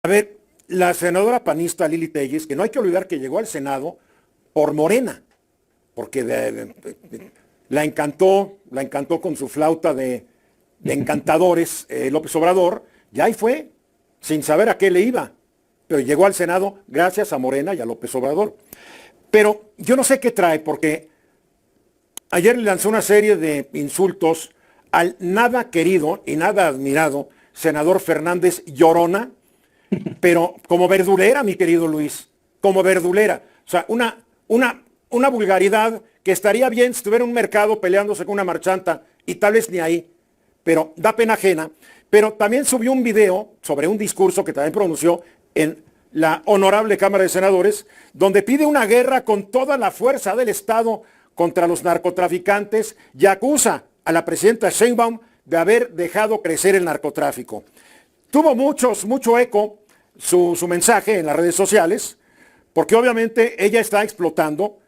A ver, la senadora panista Lili Telles, que no hay que olvidar que llegó al Senado por Morena, porque la encantó con su flauta de encantadores López Obrador, y ahí fue, sin saber a qué le iba, pero llegó al Senado gracias a Morena y a López Obrador. Pero yo no sé qué trae, porque ayer le lanzó una serie de insultos al nada querido y nada admirado senador Fernández Llorona, pero como verdulera, mi querido Luis, como verdulera. O sea, una vulgaridad que estaría bien si estuviera en un mercado peleándose con una marchanta, y tal vez ni ahí, pero da pena ajena. Pero también subió un video sobre un discurso que también pronunció en la honorable Cámara de Senadores, donde pide una guerra con toda la fuerza del Estado contra los narcotraficantes y acusa a la presidenta Sheinbaum de haber dejado crecer el narcotráfico. Tuvo mucho eco su mensaje en las redes sociales, porque obviamente ella está explotando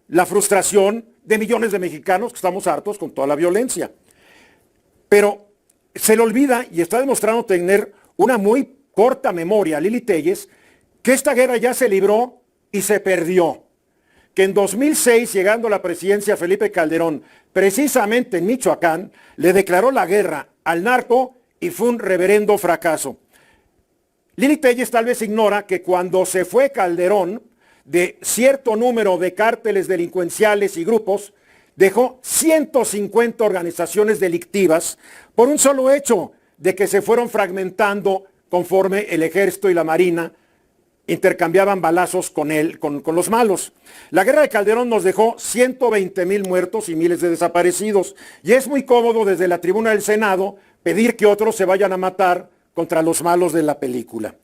la frustración de millones de mexicanos que estamos hartos con toda la violencia. Pero se le olvida, y está demostrando tener una muy corta memoria, Lili Telles, que esta guerra ya se libró y se perdió. Que en 2006, llegando a la presidencia Felipe Calderón, precisamente en Michoacán, le declaró la guerra al narco y fue un reverendo fracaso. Lili Telles tal vez ignora que cuando se fue Calderón de cierto número de cárteles delincuenciales y grupos, dejó 150 organizaciones delictivas por un solo hecho de que se fueron fragmentando conforme el ejército y la marina intercambiaban balazos con los malos. La guerra de Calderón nos dejó 120,000 muertos y miles de desaparecidos. Y es muy cómodo desde la tribuna del Senado pedir que otros se vayan a matar contra los malos de la película.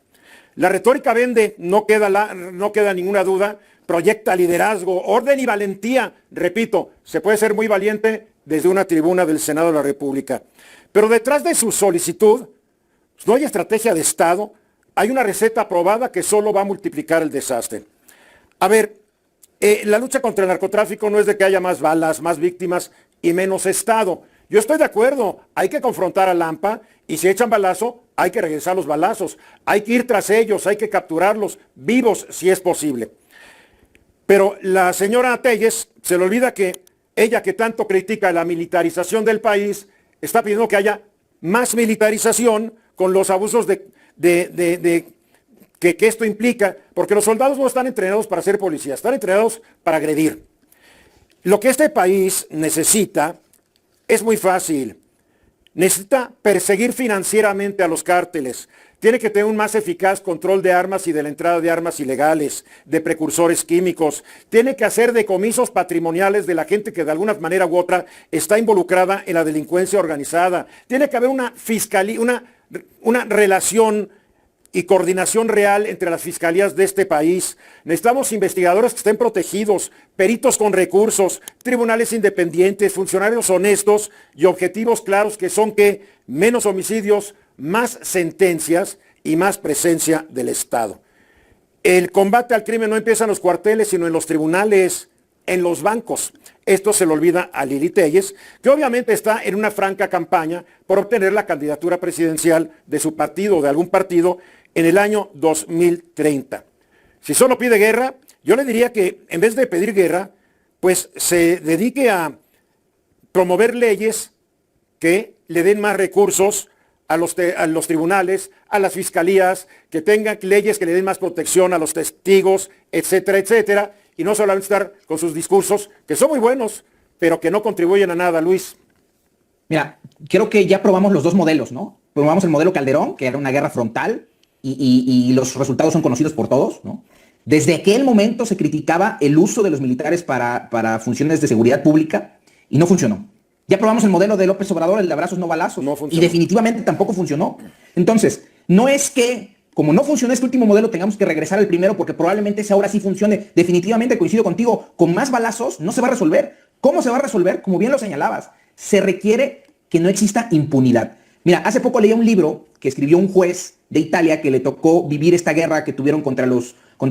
La retórica vende, no queda ninguna duda, proyecta liderazgo, orden y valentía. Repito, se puede ser muy valiente desde una tribuna del Senado de la República. Pero detrás de su solicitud, pues no hay estrategia de Estado, hay una receta aprobada que solo va a multiplicar el desastre. A ver, la lucha contra el narcotráfico no es de que haya más balas, más víctimas y menos Estado. Yo estoy de acuerdo, hay que confrontar a Lampa y si echan balazo, hay que regresar los balazos, hay que ir tras ellos, hay que capturarlos vivos si es posible. Pero la señora Telles se le olvida que ella, que tanto critica la militarización del país, está pidiendo que haya más militarización con los abusos que esto implica, porque los soldados no están entrenados para ser policías, están entrenados para agredir. Lo que este país necesita es muy fácil. Necesita perseguir financieramente a los cárteles. Tiene que tener un más eficaz control de armas y de la entrada de armas ilegales, de precursores químicos. Tiene que hacer decomisos patrimoniales de la gente que de alguna manera u otra está involucrada en la delincuencia organizada. Tiene que haber una fiscalía, una relación y coordinación real entre las fiscalías de este país. Necesitamos investigadores que estén protegidos, peritos con recursos, tribunales independientes, funcionarios honestos y objetivos claros que son que menos homicidios, más sentencias y más presencia del Estado. El combate al crimen no empieza en los cuarteles, sino en los tribunales, en los bancos. Esto se le olvida a Lili Telles, que obviamente está en una franca campaña por obtener la candidatura presidencial de su partido o de algún partido en el año 2030. Si solo pide guerra, yo le diría que en vez de pedir guerra, pues se dedique a promover leyes que le den más recursos a los tribunales, a las fiscalías, que tengan leyes que le den más protección a los testigos, etcétera, etcétera, y no solamente estar con sus discursos, que son muy buenos, pero que no contribuyen a nada, Luis. Mira, creo que ya probamos los dos modelos, ¿no? Probamos el modelo Calderón, que era una guerra frontal, y los resultados son conocidos por todos, ¿no? Desde aquel momento se criticaba el uso de los militares para funciones de seguridad pública y no funcionó. Ya probamos el modelo de López Obrador, el de abrazos no balazos, no y definitivamente tampoco funcionó. Entonces, no es que, como no funcionó este último modelo, tengamos que regresar al primero porque probablemente ese ahora sí funcione. Definitivamente coincido contigo, con más balazos no se va a resolver. ¿Cómo se va a resolver? Como bien lo señalabas, se requiere que no exista impunidad. Mira, hace poco leí un libro que escribió un juez de Italia que le tocó vivir esta guerra que tuvieron contra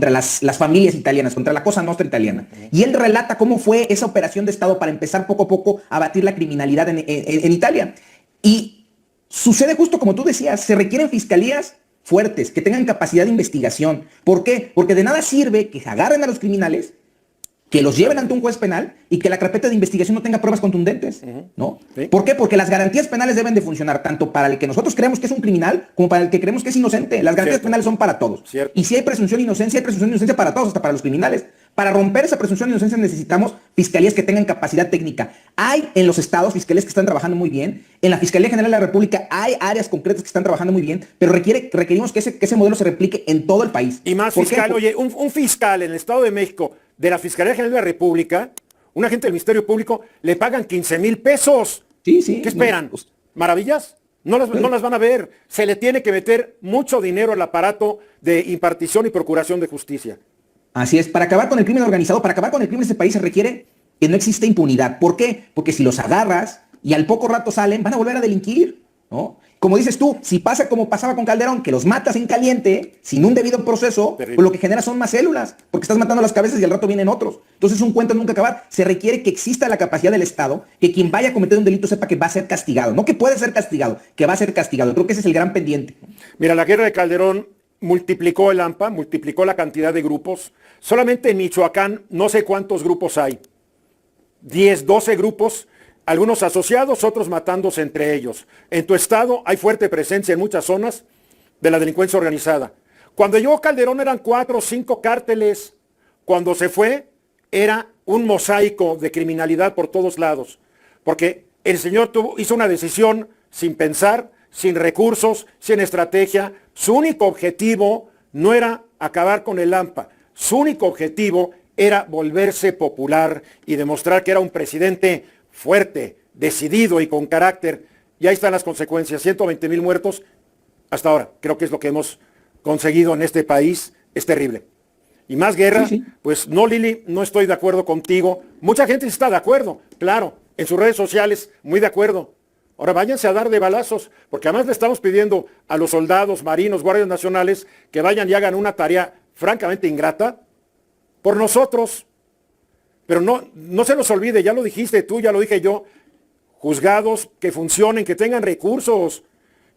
las familias italianas, contra la Cosa Nostra italiana. Y él relata cómo fue esa operación de Estado para empezar poco a poco a abatir la criminalidad en Italia. Y sucede justo como tú decías, se requieren fiscalías fuertes, que tengan capacidad de investigación. ¿Por qué? Porque de nada sirve que agarren a los criminales, que los lleven ante un juez penal y que la carpeta de investigación no tenga pruebas contundentes, ¿no? Sí. ¿Por qué? Porque las garantías penales deben de funcionar tanto para el que nosotros creemos que es un criminal como para el que creemos que es inocente. Las garantías Cierto. penales son para todos. Cierto. Y si hay presunción de inocencia, hay presunción de inocencia para todos, hasta para los criminales. Para romper esa presunción de inocencia necesitamos fiscalías que tengan capacidad técnica. Hay en los estados fiscalías que están trabajando muy bien. En la Fiscalía General de la República hay áreas concretas que están trabajando muy bien, pero requerimos que ese modelo se replique en todo el país. Y más ¿Por qué? fiscal, oye, un fiscal en el Estado de México de la Fiscalía General de la República, un agente del Ministerio Público, le pagan 15,000 pesos. Sí, sí. ¿Qué esperan? No, pues, ¿Maravillas? No las van a ver. Se le tiene que meter mucho dinero al aparato de impartición y procuración de justicia. así es, para acabar con el crimen organizado, para acabar con el crimen de este país se requiere que no exista impunidad. ¿Por qué? Porque si los agarras y al poco rato salen, van a volver a delinquir, ¿no? Como dices tú, si pasa como pasaba con Calderón, que los matas en caliente, sin un debido proceso, Terrible. pues lo que genera son más células, porque estás matando las cabezas y al rato vienen otros. Entonces es un cuento de nunca acabar. Se requiere que exista la capacidad del Estado, que quien vaya a cometer un delito sepa que va a ser castigado, no que puede ser castigado, que va a ser castigado. Creo que ese es el gran pendiente. Mira, la guerra de Calderón multiplicó el AMPA, multiplicó la cantidad de grupos. Solamente en Michoacán no sé cuántos grupos hay. 10, 12 grupos, algunos asociados, otros matándose entre ellos. En tu estado hay fuerte presencia en muchas zonas de la delincuencia organizada. Cuando llegó Calderón eran 4 o 5 cárteles. Cuando se fue era un mosaico de criminalidad por todos lados. Porque el señor hizo una decisión sin pensar, sin recursos, sin estrategia. Su único objetivo no era acabar con el AMPA. Su único objetivo era volverse popular y demostrar que era un presidente fuerte, decidido y con carácter. Y ahí están las consecuencias. 120,000 muertos hasta ahora. Creo que es lo que hemos conseguido en este país. Es terrible. Y más guerra, Sí, sí. pues no, Lili, no estoy de acuerdo contigo. Mucha gente está de acuerdo, claro, en sus redes sociales, muy de acuerdo. Ahora váyanse a dar de balazos, porque además le estamos pidiendo a los soldados, marinos, guardias nacionales, que vayan y hagan una tarea francamente ingrata por nosotros. Pero no se nos olvide, ya lo dijiste tú, ya lo dije yo, juzgados que funcionen, que tengan recursos.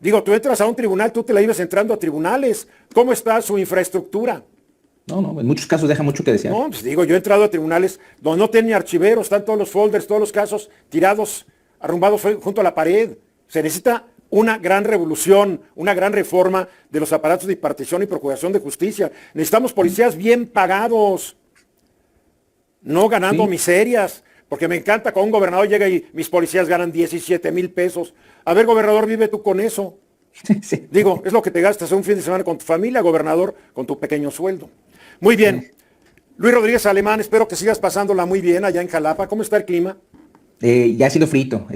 Digo, tú entras a un tribunal, tú te la ibas entrando a tribunales. ¿Cómo está su infraestructura? No, en muchos casos deja mucho que desear. No, pues digo, yo he entrado a tribunales donde no tienen ni archiveros, están todos los folders, todos los casos tirados, arrumbados junto a la pared. Se necesita una gran revolución, una gran reforma de los aparatos de impartición y procuración de justicia. Necesitamos policías bien pagados, no ganando Sí. miserias, porque me encanta cuando un gobernador llega y mis policías ganan 17,000 pesos. A ver, gobernador, vive tú con eso. Sí. Digo, es lo que te gastas un fin de semana con tu familia, gobernador, con tu pequeño sueldo. Muy bien. Luis Rodríguez Alemán, espero que sigas pasándola muy bien allá en Jalapa. ¿Cómo está el clima? Ya ha sido frito.